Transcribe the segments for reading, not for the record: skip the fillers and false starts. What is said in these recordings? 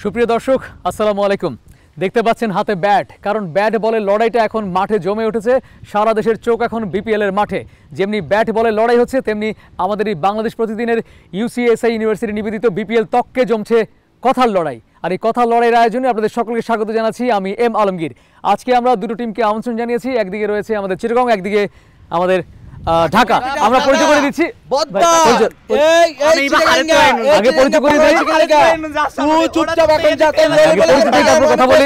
সুপ্রিয় দর্শক আসসালামু আলাইকুম। দেখতে পাচ্ছেন হাতে ব্যাট, কারণ ব্যাট বলের লড়াইটা এখন মাঠে জমে উঠেছে। সারা দেশের চোখ এখন বিপিএল এর মাঠে। যেমনি ব্যাট বলের লড়াই হচ্ছে, তেমনি আমাদের এই বাংলাদেশ প্রতিদিনের ইউসিএসআই ইউনিভার্সিটি নিবেদিত বিপিএল তককে জমছে কথার লড়াই। আর এই কথার লড়াইয়ের আয়োজনে আপনাদের সকলকে স্বাগত জানাচ্ছি। আমি এম আলমগীর। আজকে আমরা দুটো টিমকে আমন্ত্রণ জানিয়েছি। একদিকে রয়েছে আমাদের চিটাগং, একদিকে আমাদের ঢাকা। আমরা পরিচয় করে দিচ্ছি। আগে পরিচয় করে দিই। কথা বলি।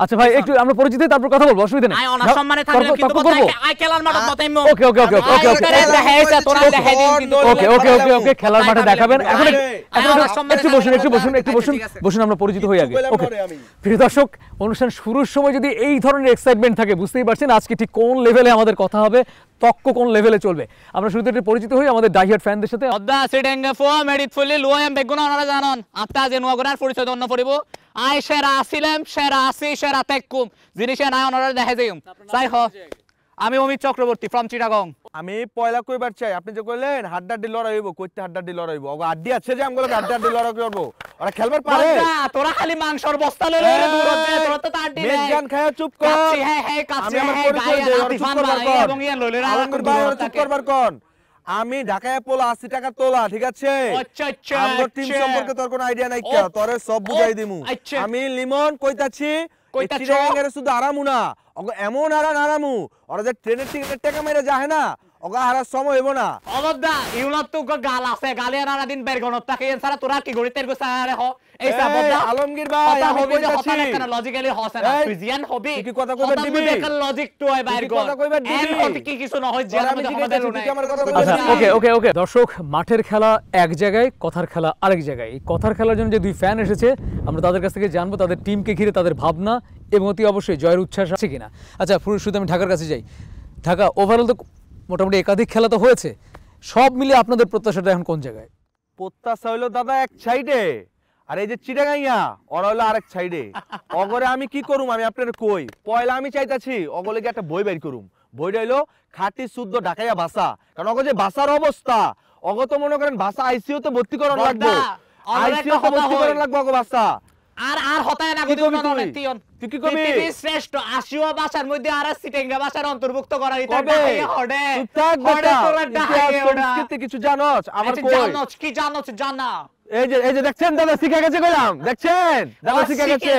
আচ্ছা ভাই, একটু আমরা পরিচিত হই, তারপর কথা বলবো, অসুবিধা নেই। খেলার মাঠে দেখাবেন। এখন একটু বসুন, আমরা পরিচিত হই আগে। ওকে প্রিয় দর্শক, অনুষ্ঠান শুরুর সময় যদি এই ধরনের এক্সাইটমেন্ট থাকে, বুঝতেই পারছেন আজকে ঠিক কোন লেভেলে আমাদের কথা হবে, তক্ক কোন লেভেলে চলবে। আমরা শুরুতে একটু পরিচিত হই আমাদের ডাইহার্ড ফ্যানদের সাথে। অদ্দা সিটেঙ্গে ফো মেডিট ফুলি লুয়াম বেগুনা ওনারা জানেন আপনি আজ নুয়াগোনার পরিচয় অন্য পড়িব। আই সেরা আসিলাম, সেরা আসি, সেরা তেকুম জিনিসে নাই ওনারা দেখা যাইম। তাই হ আমি অমিত চক্রবর্তী ফ্রম চিটাগং। আমি পয়লা কইবার চাই, আপনি যে কইলেন হাড্ডাড্ডি লড়াই হইব, কইতে হাড্ডাড্ডি লড়াই হইব, ওগো আড্ডি আছে যে আমগুলো হাড্ডাড্ডি লড়াই করব, ওরা খেলবার পারে। তোরা খালি মাংসর বস্তা লইলে রে দূর হচ্ছে, তোরা তো আড্ডি নাই। মেজান খায় চুপ কর। কাচ্চি হ্যাঁ কাচ্চি হ্যাঁ গায়ে আতিফান বানাই এবং ইয়া লইলে রা চুপ করবার কোন। আমি ঢাকায় পোলা 80 টাকা তোলা, ঠিক আছে? আচ্ছা আমার টিম সম্পর্কে তোর কোনো আইডিয়া নাই কি? তোরে সব বুঝাই দিমু। আমি লিমন কইতাছি, চিটাগাং এর শুধু আরামু না, ওগো এমন আরামু, ওরা যে ট্রেনের টিকেটের টাকা মেরে যায় না, ওগো হারার সময় হইব না। অবদা ইউনত তো গাল আছে, গালে নানা দিন বের গনত থাকে এছাড়া তোরা কি গড়িতের গো সারে হ। এই সাবদা আলমগীর ভাই, আমি কইতাছি কথা কেন লজিক্যালি হসে না, ফিজিয়ান হবি কি কথা কইবা দিবি? কথা লজিক তো আই বাইর কর, কথা কইবা দিবি এম কি কিছু না হয় যে আমাদের আমার কথা কইবা। আচ্ছা ওকে দর্শক, মাঠের খেলা এক জায়গায়, কথার খেলা আরেক জায়গায়। এই কথার খেলার জন্য যে দুই ফ্যান এসেছে, আমরা তাদের কাছ থেকে জানবো তাদের টিমকে ঘিরে তাদের ভাবনা এবং অতি অবশ্যই জয়ের উচ্ছ্বাস আছে কিনা। আচ্ছা শুরুতে আমি ঢাকার কাছে যাই। ঢাকা ওভারঅল তো মোটামুটি একাধিক খেলা তো হয়েছে, সব মিলে আপনাদের প্রত্যাশাটা এখন কোন জায়গায়? প্রত্যাশা হইলো দাদা এক সাইডে, আর এই যে চিটাগাইয়া ওরা হলো আরেক সাইডে। অগরে আমি কি করুম, আমি আপনার কই পয়লা আমি চাইতাছি অগলে একটা বই বের করুম। বইটা হইলো খাঁটি শুদ্ধ ঢাকাইয়া ভাষা, কারণ অগ যে ভাষার অবস্থা, অগ তো মনে করেন ভাষা আইসিইউ তে ভর্তি করানো লাগবে, আইসিইউ তে ভর্তি করানো লাগবে অগ ভাষা। আর হতায় না গদি উন্নয়ন টিয়ন তুই কি কবি? পৃথিবীর শ্রেষ্ঠ 80 ভাষার মধ্যে আর সিটেঙ্গা ভাষার অন্তর্ভুক্ত করা এটা ঢাকাইয়া হডে। চুপ থাক বেটা, সংস্কৃতি কিছু জানোস? আমার কই জানোস কি জানোস জানা? এই যে দেখছেন দাদা শিখে গেছে কইলাম, দেখছেন দাদা শিখে গেছে।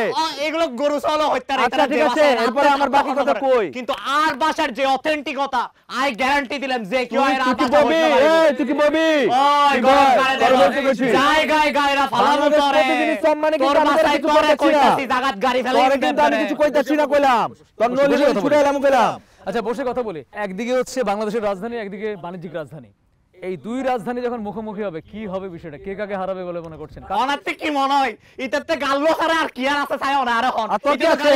এগুলো গরু চলো হইতারে। আচ্ছা ঠিক আছে, এরপর আমার বাকি কথা কই। কিন্তু আর ভাষার যে অথেন্টিকতা আই গ্যারান্টি দিলাম যে কি হয় তুই কি বলবি? এই তুই কি বলবি? ওই গরম করে জায়গায় গায়রা ফালানো করে প্রতিদিন সম্মানে কিন্তু আমি কিছু কইতাছি, জাগাত গাড়ি ফেলে কিন্তু আমি কিছু কইতাছি না কইলাম, তোর নলি ছুড়ে এলাম কইলাম। আচ্ছা বসে কথা বলি। একদিকে হচ্ছে বাংলাদেশের রাজধানী, একদিকে বাণিজ্যিক রাজধানী। এই দুই রাজধানী যখন মুখোমুখি হবে, কি হবে বিষয়টা? কে কাকে হারাবে বলে মনে করছেন? কানাতে কি মনে হয় ইতাতে গাল্লো ছাড়া আর কি আর আছে ছায় না? আর এখন তোর কি আছে?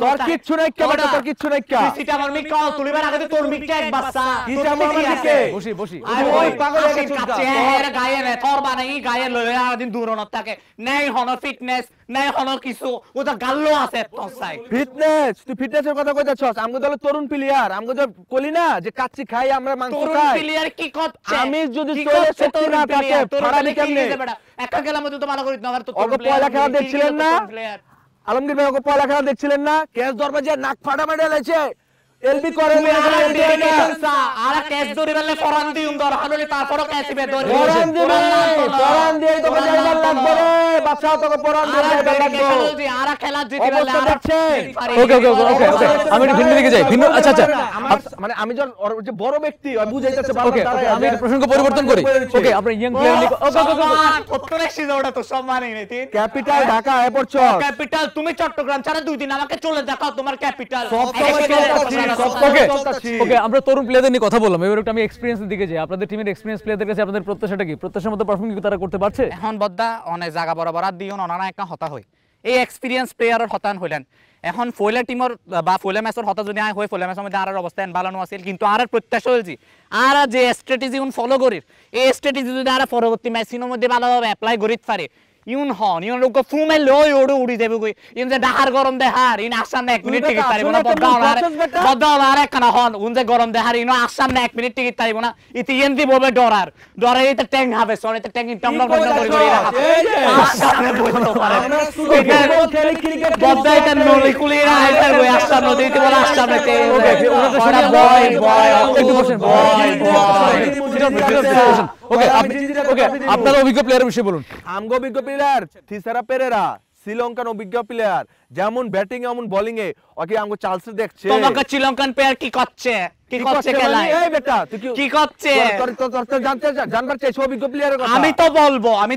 তোর কিচ্ছু নাই কে বেটা, তোর কিচ্ছু নাই কে? সিটা আমার মিক কল তুলিবার আগে তোর মিকটা এক বাচ্চা কিটা আমার মিকে বসি আই ওই পাগল হয়ে গেছিস কাছে এর গায়ে নে তোর বানাই গায়ে লয়ে আর দিন দূরনত থাকে নাই হনো ফিটনেস নাই হনো কিছু, ও তো গাল্লো আছে তোর সাই ফিটনেস। তুই ফিটনেসের কথা কইতাছস? আমগো দলে তরুণ প্লেয়ার, আমগো যে কলি না যে কাচ্চি খাই আমরা মাংস খাই। তরুণ প্লেয়ার কি করছে? আমি যদি শরীরে শক্তি না থাকে ফাড়াবি কেমনে? একা খেলার মধ্যে তো ভালো করিস না। আর তো ওগো পয়লা খেলা দেখছিলেন না আলমগীর ভাই? ওগো পয়লা খেলা দেখছিলেন না? কেস দরবাজে নাক ফাটা মেরে লাইছে, এলবি করে আর কেস ধরে বললে ফরান দিউম দর হললে তারপরও কেসিবে ধরে ফরান দিয়ে তো যাইবার লাগবে রে বাচ্চা, তোকে ফরান দিয়ে যাইবার লাগবে। আর খেলা জিতে বললে আর ওকে আমি একটু ভিন্ন দিকে যাই। ভিন্ন আচ্ছা মানে আমি যে বড় ব্যক্তি বুঝাইতেছে ভালো তারাই। আমি প্রসঙ্গ পরিবর্তন করি। ওকে আপনার ইয়ং প্লেয়ার নিকো ওকে ওটা তো সম্মানই নেই। ক্যাপিটাল ঢাকা এয়ারপোর্ট ক্যাপিটাল তুমি চট্টগ্রাম ছাড়া দুই দিন আমাকে চলে দেখাও তোমার ক্যাপিটাল। ওকে আমরা তরুণ প্লেয়ারদের নিয়ে কথা বললাম, এবার একটু আমি এক্সপেরিয়েন্সের দিকে যাই। আপনাদের টিমের এক্সপেরিয়েন্স প্লেয়ারদের কাছে আপনাদের প্রত্যাশাটা কি? প্রত্যাশার মতো পারফর্ম কি তারা করতে পারছে? এখন বদ্দা অনেক জায়গা বরাবর দিও অনানা একটা হতা হয়। এই এক্সপেরিয়েন্স প্লেয়ারের হতান হইলেন এখন ফয়লা টিমের বা ফয়লা ম্যাচের হতা যদি আয় হয়, ফয়লা ম্যাচের মধ্যে আর অবস্থা ভালো আছিল, কিন্তু আর প্রত্যাশা হয়েছি আর যে স্ট্র্যাটেজি ফলো করির এই স্ট্র্যাটেজি যদি আর পরবর্তী ম্যাচের মধ্যে ভালোভাবে অ্যাপ্লাই করিতে পারে, ইউন হন ইউন লোক ফুমে লই ওড়ে উড়ি দেবে কই ইন যে ডাহার গরম দেহার ইন আসাম না 1 মিনিট টিকিট পারিব না বদল আর কানা হন উন যে গরম দেহার ইন আসাম না 1 মিনিট টিকিট পারিব না ইতি এনদি ববে ডরার ডরার ইতে ট্যাং হবে সরে তে ট্যাং টম টম করে করে রাখা আসামে বলতে পারে বদল এটা নলি কুলিরা আইতার কই আসাম নদীতে বলা আসাম তে ওরা বয় বয় একটু বসেন বয় ওকে ওকে আপনার অভিজ্ঞ প্লেয়ারের বিষয়ে বলুন। আমগো অভিজ্ঞ প্লেয়ার থিসারা পেরেরা শ্রীলঙ্কান অভিজ্ঞ প্লেয়ার যেমন ব্যাটিং এমন বোলিং এ ওকে আমগো চার্লস দেখছে তোমাকে শ্রীলঙ্কান প্লেয়ার কি করছে খেলায় এই বেটা তুই কি করছে তোর জানবার চাইছো অভিজ্ঞ প্লেয়ারের কথা আমি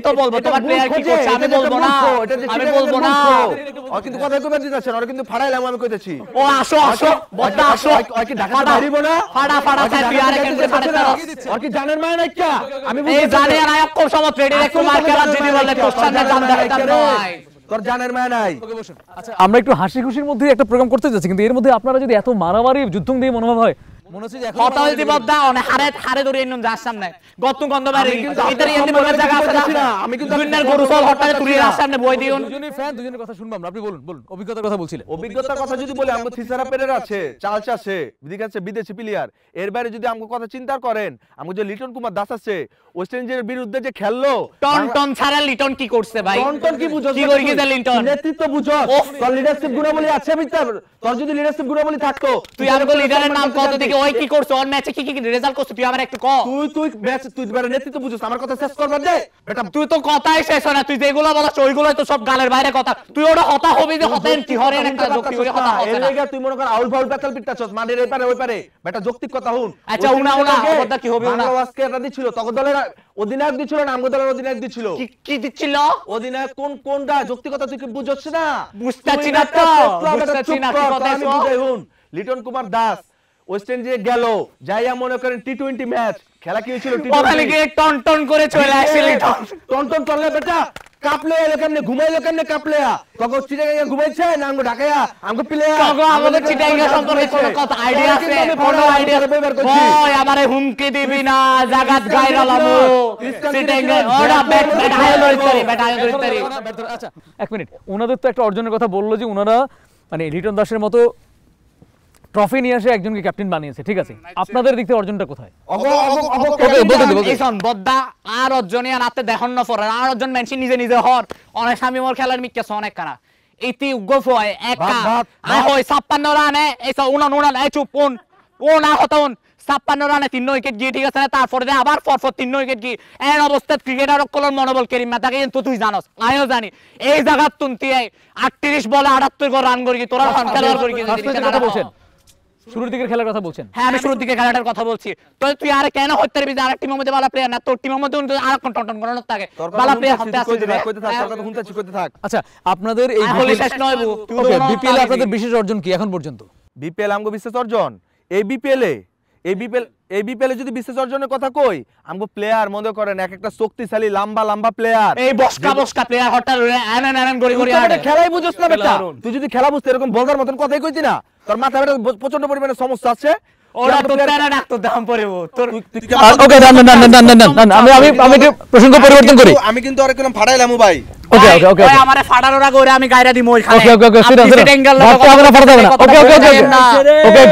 তো বলবো তোমার প্লেয়ার কি করছে আমি বলবো না ও কিন্তু কথা কইবার দিতাছেন ওরা কিন্তু ফাড়াইলাম আমি কইতেছি ও আসো বদ্দা আসো ওই কি ঢাকা মারিব না ফাড়া চাই তুই আরে কেন ফাড়া ওর কি জানেন মানে না কি আমি এই জানে আর আয়ক কোন সময় রেডি রে কুমার খেলা যদি বলে তোর সামনে জান দেখাতাম নয় তোর জানেন মানে নাই। আচ্ছা আমরা একটু হাসি খুশির মধ্যে একটা প্রোগ্রাম করতে যাচ্ছি কিন্তু এর মধ্যে আপনারা যদি এত মারামারি যুদ্ধ দিয়ে মনোভাব হয় মনে হচ্ছে যে এখন কথা হইতে বদ্দা অনে হারে ধরে এনন যার সামনে গত গন্ধবাড়ি ইতারি এন্দি বলার জায়গা আছে না আমি কিন্তু দুনিয়ার গরু সব হঠাৎ তুই রার সামনে বই দিউন দুজনই ফ্যান দুজনের কথা শুনবো আমরা আপনি বলুন অভিজ্ঞতার কথা বলছিলেন। অভিজ্ঞতার কথা যদি বলি আমগো থিসারা পেরের আছে চার্লস আছে বিদিক আছে বিদেশি প্লেয়ার এর বাইরে যদি আমগো কথা চিন্তা করেন আমগো যে লিটন কুমার দাস আছে ওয়েস্ট ইন্ডিজের বিরুদ্ধে যে খেললো টন ছাড়া লিটন কি করছে ভাই টন কি বুঝছ কি করি গেছে লিটন নেতৃত্ব বুঝছ তোর লিডারশিপ গুণাবলী আছে ভিতর তোর যদি লিডারশিপ গুণাবলী থাকতো তুই আমগো লিডারের নাম কত দেখি ওই কি করছে ওর ম্যাচে কি রেজাল্ট করছে তুই আমার একটু ক তুই ম্যাচ তুই বারে নেতৃত্ব বুঝছ আমার কথা শেষ করবার দে বেটা তুই তো কথাই শেষ হয় না তুই যেগুলো বলছ ওইগুলোই তো সব গালের বাইরে কথা তুই ওটা হতা হবি যে হতেন কি হরে একটা যুক্তি করে কথা এর লাগা তুই মনে কর আউল ফাউল পেতাল পিটাছস মানের এই পারে ওই পারে বেটা যৌক্তিক কথা হুন আচ্ছা উনা কথা কি হবে উনা আজকে এটা দিছিল তখন দলের অধিনায়ক দিছিল না আমগো দলের অধিনায়ক দিছিল কি দিছিল অধিনায়ক কোনটা যৌক্তিকতা তুই কি বুঝছস না বুঝতাছি না তো বুঝতাছি না কথা হুন লিটন কুমার দাস ওয়েস্ট ইন্ডিজে গেল যাইয়া মনে করেন টি20 ম্যাচ খেলা কি হয়েছিল টি20 টন করে চলে আসছিল টন চলে বেটা কাপলে এলো কেমনে ঘুমাইলো কেমনে কাপলে তখন চিটাগাঙ্গা ঘুমাইছে না আমগো ঢাকায়া আমগো প্লেয়ার তখন আমাদের চিটাগাঙ্গা সম্পর্কে কোনো কথা আইডিয়া আছে কোনো আইডিয়া ওই আমারে হুমকি দিবি না জাগাত গায়রা লামু চিটাগাঙ্গা ওরা ব্যাট আয় লইতারি আচ্ছা এক মিনিট ওনাদের তো একটা অর্জনের কথা বললো যে ওনারা মানে লিটন দাসের মতো ট্রফি নিয়ে এসে একজনকে ক্যাপ্টেন বানিয়েছে ঠিক আছে আপনাদের দিক থেকে অর্জনটা কোথায় বদ্দা আর অর্জনই রাতে দেখুন না পড়ে আর অর্জন মেনশন নিজে হর অনেক স্বামী মোর খেলার মিক্কেছ অনেক কানা ইতি গফ হয় একা আই হয় 56 রানে এইসা উনা এই চুপ কোন না হতন 56 রানে 3 উইকেট গিয়ে ঠিক আছে তারপরে আবার পর 3 উইকেট গিয়ে এর অবস্থায় ক্রিকেটার কলর মনোবল করিম না তাকে কিন্তু তুই জানোস আমিও জানি এই জায়গা তুনতি 38 বলে 78 রান করি তোরা খেলার করি কথা বলছেন শুরুর দিকের খেলার কথা বলছেন হ্যাঁ আমি শুরুর দিকে খেলাটার কথা বলছি তো তুই আর কেন হইতে পারবি যে আরেক টিমের মধ্যে ভালো প্লেয়ার না তোর টিমের মধ্যে আর কোন টন করানো থাকে ভালো প্লেয়ার হতে আছে কইতে থাক তোর কথা শুনতেছি কইতে থাক আচ্ছা আপনাদের এই শেষ নয় ওকে বিপিএল আপনাদের বিশেষ অর্জন কি এখন পর্যন্ত বিপিএল আমগো বিশেষ অর্জন এই বিপিএল যদি বিশেষ অর্জনের কথা কই আমগো প্লেয়ার মনে করেন এক একটা শক্তিশালী লম্বা প্লেয়ার এই বসকা প্লেয়ার হঠাৎ আনন গড়ি তুই খেলাই বুঝছ না বেটা তুই যদি খেলা বুঝতে এরকম বলদার মতন কথাই কইতি না তোর মাথা বেটা প্রচন্ড পরিমাণে সমস্যা আছে ওরা তো তেরা ডাক্তার দাম পড়ব তোর ওকে না আমি প্রসঙ্গ পরিবর্তন করি আমি কিন্তু আর একদম ফাড়াইলামু ভাই ওকে আমারে ফাড়ানোর আগে ওরে আমি গায়রা দিমু ওইখানে ওকে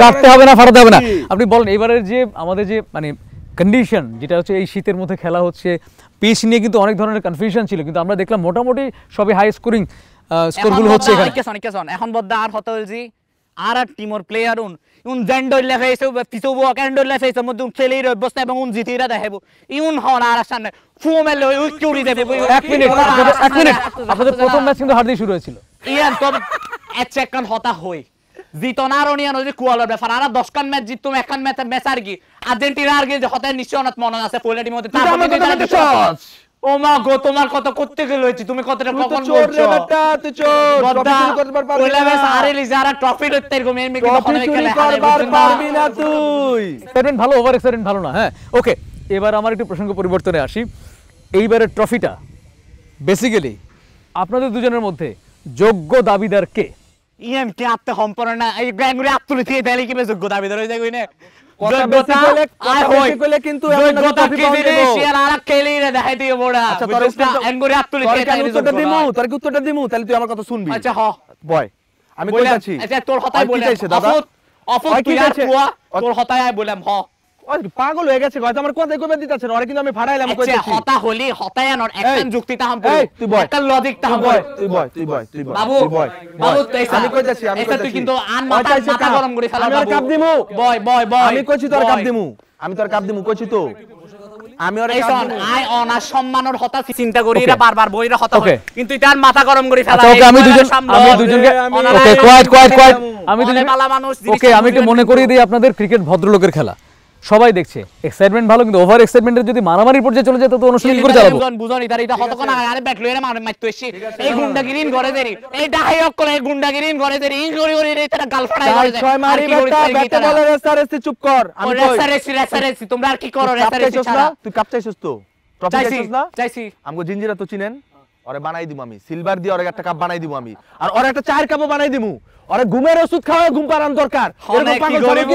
গাড়তে হবে না ফাড়াতে হবে না আপনি বলেন এবারের যে আমাদের যে মানে কন্ডিশন যেটা হচ্ছে এই শীতের মধ্যে খেলা হচ্ছে পিচ নিয়ে কিন্তু অনেক ধরনের কনফিউশন ছিল কিন্তু আমরা দেখলাম মোটামুটি সবই হাই স্কোরিং স্কোরগুলো হচ্ছে এখানে এখন বদ্দা আর হতে হইছি আর টিমর প্লেয়ার উন জেন্ডর লেফাইছে পিছবো ক্যান্ডর লেফাইছে মধ্যে খেলেই অভ্যস্ত এবং উন জিতিরা দেখাবো ইউন হন আর সামনে ফুমেল ওই কিউরি দেবে 1 মিনিট আপনাদের প্রথম ম্যাচ কিন্তু হার দিয়ে শুরু হয়েছিল ইয়ান তবে এক কান হতা হই জিতনার অনিয়ান ওই কুয়ালার ব্যাপার আর 10 কান ম্যাচ জিততো এক কান ম্যাচ আর কি আর্জেন্টিনা আর কি হতা নিশ্চয়ত মনে আছে পয়লা টিম মধ্যে তারপর ও মা গো তোমার কত করতে গেল হইছি তুমি কতটা কখন বলছো বেটা তুই চোর ট্রফি করতে পারবি না ওইলা সারে লিজারা ট্রফি লইতে এরকম এর মিকে কখনো খেলে পারবি না তুই এক্সপেরিমেন্ট ভালো ওভার এক্সপেরিমেন্ট ভালো না হ্যাঁ ওকে এবার আমার একটু প্রসঙ্গ পরিবর্তনে আসি এইবারের ট্রফিটা বেসিক্যালি আপনাদের দুজনের মধ্যে যোগ্য দাবিদার কে ইএম কে আত্মে সম্পন্ন না এই গ্যাঙ্গুরে আত্মলি দিয়ে দেলি কি যোগ্য দাবিদার হই যায় কইনে কথা বেশি কইলে কথা বেশি কইলে কিন্তু এমন না যোগ্যতা ট্রফি কি পাওয়া জিনিস যাবে ইয়ার আর খেলি রে দেখাই দিও বড়া আচ্ছা বুঝছ না এনগরি আত্তুলি তোর কি উত্তরটা দিমু তোর কি উত্তরটা দিমু তাহলে তুই আমার কথা শুনবি আচ্ছা হ বয় আমি কইতাছি আচ্ছা তোর হতাই বলে দাদা অফুত ওই কি তুই আর চাইছে? কুয়া তোর হতাই আই বললাম হ ওই কি পাগল হয়ে গেছে হয়তো আমার কথাই কইবে দিতাছেন ওরে কিন্তু আমি ফাড়াইলাম আচ্ছা কইতাছি হতা হলি হতাই আনর একটা যুক্তিটা হাম এই, তুই বয়। একটা লজিক তা হাম তুই বয় বাবু তুই বয় বাবু আমি কইতাছি আমি তুই কিন্তু আন ওই মাথা চাইছে মাথা কাপ। গরম করে ফেলা আমি ওর কাপ দিমু বয় বয় বয় আমি কইছি তোর কাপ বয়। দিমু আমি তোর কাপ দিমু কইছি তো আমি ওরে এই কাপ শোন, দিমু আই অনার সম্মানের হতা চিন্তা করি Okay. এরা বারবার বইরা হতা Okay. হয় কিন্তু তার মাথা গরম করে ফেলা আচ্ছা ওকে আমি দুজনকে ওকে কোয়াইট আমি দুজন পালা মানুষ ওকে আমি একটু মনে করিয়ে দিই আপনাদের ক্রিকেট ভদ্রলোকের খেলা সবাই দেখছে এক্সাইটমেন্ট ভালো কিন্তু ওভার এক্সাইটমেন্টের যদি মারামারির পর্যায়ে চলে যেত তো অনুষ্ঠান কি করে চালাবো বুঝনি তার এটা হতক্ষণ আরে ব্যাট লইরে মারতে এসে এই গুন্ডাগিরিন ঘরে দেরি এইটা হাইক করে এই গুন্ডাগিরিন ঘরে দেরি এই গরি গরি রে তারা গালফাড়াই করে দেয় ছয় মারি বেটা ব্যাটে বলে রেসারেসি চুপ কর আমি কই রেসারেসি তোমরা আর কি করো কাপ রেসারেসি চাইছস ছাড়া না তুই কাপ চাইছস তো ট্রফি চাইছি চাইছস না চাইছি আমগো জিঞ্জিরা তো চিনেন ওরে বানাই দিমু আমি সিলভার দিয়ে ওরে একটা কাপ বানাই দিমু আমি আর ওরে একটা চায়ের কাপও বানাই দিমু ওরে ঘুমের ওষুধ খাওয়া ঘুম পাড়ানো দরকার অনেক কি করিব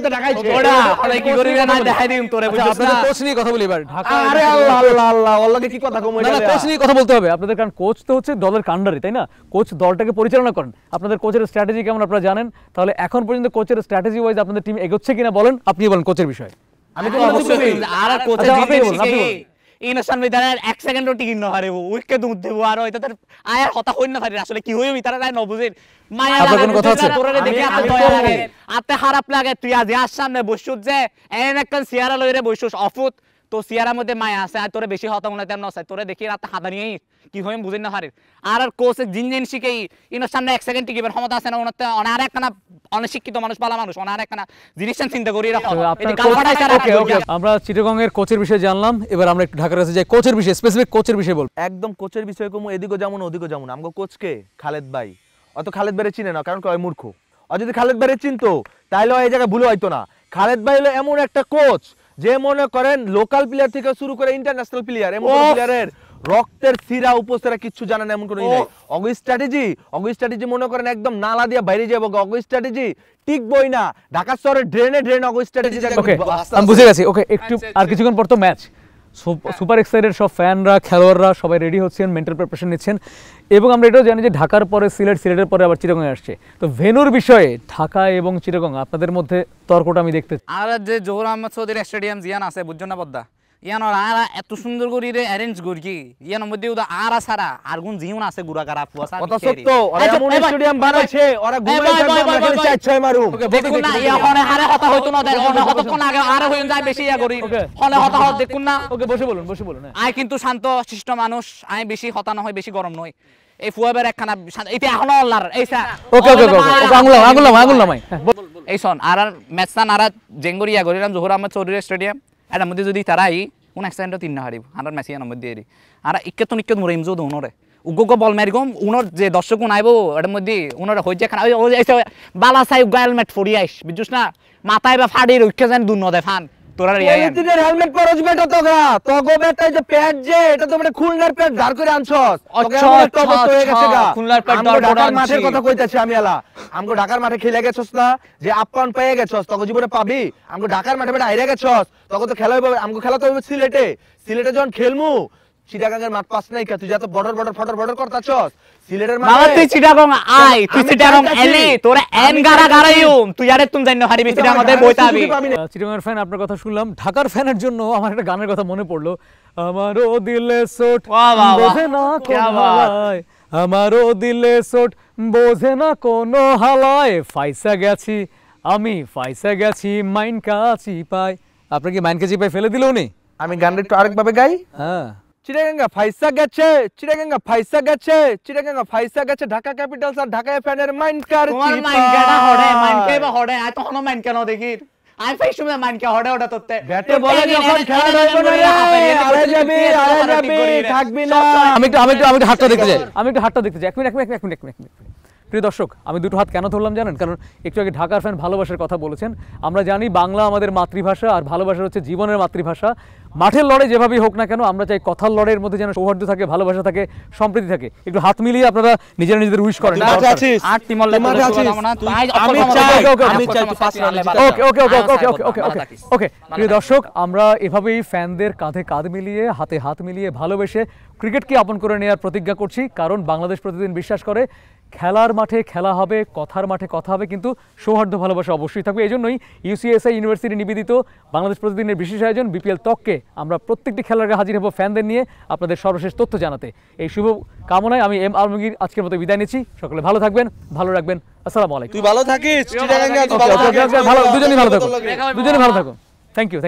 ঢাকাইছে ওড়া অনেক কি করিবে না দেখাই দিম তোরে বুঝছস না আপনাদের কোচ নিয়ে কথা বলি এবার ঢাকা আরে আল্লাহ আল্লাহ আল্লাহ ওর কি কথা কম না না কোচ নিয়ে কথা বলতে হবে আপনাদের কারণ কোচ তো হচ্ছে দলের কান্ডারি তাই না কোচ দলটাকে পরিচালনা করেন আপনাদের কোচের স্ট্র্যাটেজি কেমন আপনারা জানেন তাহলে এখন পর্যন্ত কোচের স্ট্র্যাটেজি ওয়াইজ আপনাদের টিম এগোচ্ছে কিনা বলেন আপনি বলেন কোচের বিষয়ে আমি তো অবশ্যই আর কোচের আচ্ছা, আপনি বলুন, আপনি জিনিস বলুন। ইনসান বিদানের 1 সেকেন্ডও টিকিন না হারে উইকে দুধ দেব আর হয়তো তার আয়ার কথা হইন না পারি আসলে কি হইবি তারা তাই ন বুঝেন মায়া আপনার লাগে কোনো কথা আছে? তোরে দেখে আমি- আপনি আমি দয়া তো- লাগে আতে খারাপ লাগে তুই আজ আর সামনে বসুত যে এন একটা সিয়ারা লইরে বসুস অফুত তো সিয়ারার মধ্যে মায়া আছে আর তোরে বেশি হতা উনাতে নসাই তোরে দেখি রাতে হাতা নিয়ে কি হইম বুঝিন না হারে আর কোচ জিন শিখেই ইনোর সামনে 1 সেকেন্ড টিকিবার ক্ষমতা আছে না উনাতে অনার একখানা অনশিক্ষিত মানুষ ভালো মানুষ অনার একখানা জিনিস চিন্তা করি রাখো তো এটি আপনার গালফাটাই ছাড়া ওকে ওকে আমরা চিটাগং এর কোচের বিষয়ে জানলাম এবার আমরা একটু ঢাকার কাছে যাই কোচের বিষয়ে স্পেসিফিক কোচের বিষয়ে বলবো একদম কোচের বিষয় কমু এদিকে যেমন ওদিকে যেমন আমগো কোচকে খালেদ ভাই অত খালেদ ভাইরে চিনে না কারণ কয় মূর্খ আর যদি খালেদ ভাইরে চিনতো তাহলে এই জায়গায় ভুল হইতো না খালেদ ভাই হলো এমন একটা কোচ যে মনে করেন লোকাল প্লেয়ার থেকে শুরু করে ইন্টারন্যাশনাল প্লেয়ার এমন কোন প্লেয়ারের রক্তের সিরা উপসেরা কিচ্ছু জানে না এমন কোনো ই নাই অগো স্ট্র্যাটেজি মনে করেন একদম নালা দিয়া বাইরে যাবো অগো স্ট্র্যাটেজি টিকবই না ঢাকা শহরের ড্রেন অগো স্ট্র্যাটেজি ওকে আমি বুঝে গেছি ওকে একটু আর কিছুক্ষণ পর তো ম্যাচ সুপার এক্সাইটেড সব ফ্যানরা খেলোয়াড়রা সবাই রেডি হচ্ছেন মেন্টাল প্রিপারেশন নিচ্ছেন এবং আমরা এটাও জানি যে ঢাকার পরে সিলেটের পরে আবার চিটাগং আসছে তো ভেন্যুর বিষয়ে ঢাকা এবং চিটাগং আপনাদের মধ্যে তর্কটা আমি দেখতে আর যে জোহর আহমদ চৌধুরী স্টেডিয়াম জিয়ান আছে বুঝছো না পদ্মা ইয়ানোর আর এত সুন্দর করে অ্যারেঞ্জ করি কি ইয়ানোর মধ্যে আর সারা আর গুণ জিউন আছে গুড়াগাড়া ফুয়াসা কথা সত্য ওরা এমন স্টেডিয়াম বানাইছে ওরা ঘুমাই থাকবে আমরা খালি চাই ছয় মারুম দেখুন না ইয়া হনে হারে কথা হইতো না দেখ হনে কতক্ষণ আগে আর হইন যায় বেশি ইয়া করি হনে কথা হত দেখুন না ওকে বসে বলুন হ্যাঁ আই কিন্তু শান্ত শিষ্ট মানুষ আই বেশি হতা না হয় বেশি গরম নয় এই ফুয়াবের একখানা এটা এখনো আল্লাহর এই স্যার ওকে আঙুল নামাই এই শোন আর ম্যাচটা আর জেঙ্গরিয়া গরিরাম জোহর আহমদ চৌধুরী স্টেডিয়াম এটার মধ্যে যদি তারাই কোন এক্সিডেন্টও তিন না হারিব আর মেসিয়ার মধ্যে এরি আর ইক্কেত মরে ইমজো দোনরে উগ্গ বল মারি গম উনর যে দর্শক আইব এটার মধ্যে উনর হই যে খানা বালা সাই হেলমেট ফড়ি আইস বুঝছস না মাথায় বা ফাড়ি উঠকে যান দুন নদে ফান তোরা পলিথিনের হেলমেট পরছ বেটা তোগো বেটা যে প্যাড যে এটা তো মানে খুলনার প্যাড ধার করে আনছস খুলনার প্যাড আমগো ঢাকার মাঠের কথা কইতাছি আমি এলা আমগো ঢাকার মাঠে খেলে গেছস না যে আপ্যায়ন পেয়ে গেছস তোগো জীবনে পাবি আমগো ঢাকার মাঠে বেটা হাইরা গেছস তোগো তো খেলা হইবে আমগো খেলা তো হইবে সিলেটে যখন খেলমু চিটাগাঙ্গের মাঠ পাস নাই কা তুই যত বর্ডার করতাছস সিলেটের মাঠে বাবা তুই চিটাগং আই তুই চিটাগং এলি তোরা এন গারাইউম তুই আরে তুমি জানো হারিবি চিটাগং মধ্যে বইতাবি চিটাগংয়ের ফ্যান আপনার কথা শুনলাম ঢাকার ফ্যানের জন্য আমার একটা গানের কথা মনে পড়লো আমারও দিলে সোট বোঝে না কোন হালায় আমারও দিলে সোট বোঝে না কোন হালায় আমি ফাইসা গেছি মাইন কাছি পাই আপনি কি মাইন কাছি পাই ফেলে দিল উনি আমি গানটা একটু আরেকভাবে গাই হ্যাঁ চিটাগাঙ্গা ফাইসা গেছে ঢাকা ক্যাপিটালস আর ঢাকা ফ্যানের মাইন্ড কার তোমার মাইনকাটা হড়ে মাইনকে বা হড়ে আই তখনো মাইন কেন দেখি আই ফাইস তুমি মাইনকে হড়ে ওটা তোতে ব্যাটে বলে যখন খেলা হইব না রে আরে যাবি থাকবি না আমি একটু হাতটা দেখতে চাই এক মিনিট প্রিয় দর্শক আমি দুটো হাত কেন ধরলাম জানেন কারণ একটু আগে ঢাকার ফ্যান ভালোবাসার কথা বলেছেন আমরা জানি বাংলা আমাদের মাতৃভাষা আর ভালোবাসা হচ্ছে জীবনের মাতৃভাষা মাঠের লড়াই যেভাবেই হোক না কেন আমরা চাই কথার লড়াইয়ের মধ্যে যেন সৌহার্দ্য থাকে, ভালোবাসা থাকে, সম্প্রীতি থাকে। একটু হাত মিলিয়ে আপনারা নিজেরা নিজেদের উইশ করেন। আর টিমল ওকে প্রিয় দর্শক, আমরা এভাবেই ফ্যানদের কাঁধে কাঁধ মিলিয়ে হাতে হাত মিলিয়ে ভালোবেসে ক্রিকেটকে আপন করে নেওয়ার প্রতিজ্ঞা করছি, কারণ বাংলাদেশ প্রতিদিন বিশ্বাস করে খেলার মাঠে খেলা হবে, কথার মাঠে কথা হবে, কিন্তু সৌহার্দ্য ভালোবাসা অবশ্যই থাকবে। এই জন্যই ইউসিএসআই ইউনিভার্সিটি নিবেদিত বাংলাদেশ প্রতিদিনের বিশেষ আয়োজন বিপিএল টককে আমরা প্রত্যেকটি খেলার আগে হাজির হব ফ্যানদের নিয়ে আপনাদের সর্বশেষ তথ্য জানাতে। এই শুভ কামনায় আমি এম আলমগীর আজকের মতো বিদায় নিচ্ছি। সকলে ভালো থাকবেন, ভালো রাখবেন। আসসালামু আলাইকুম। তুই ভালো থাকিস, দুজনেই ভালো থাকুন। Thank you.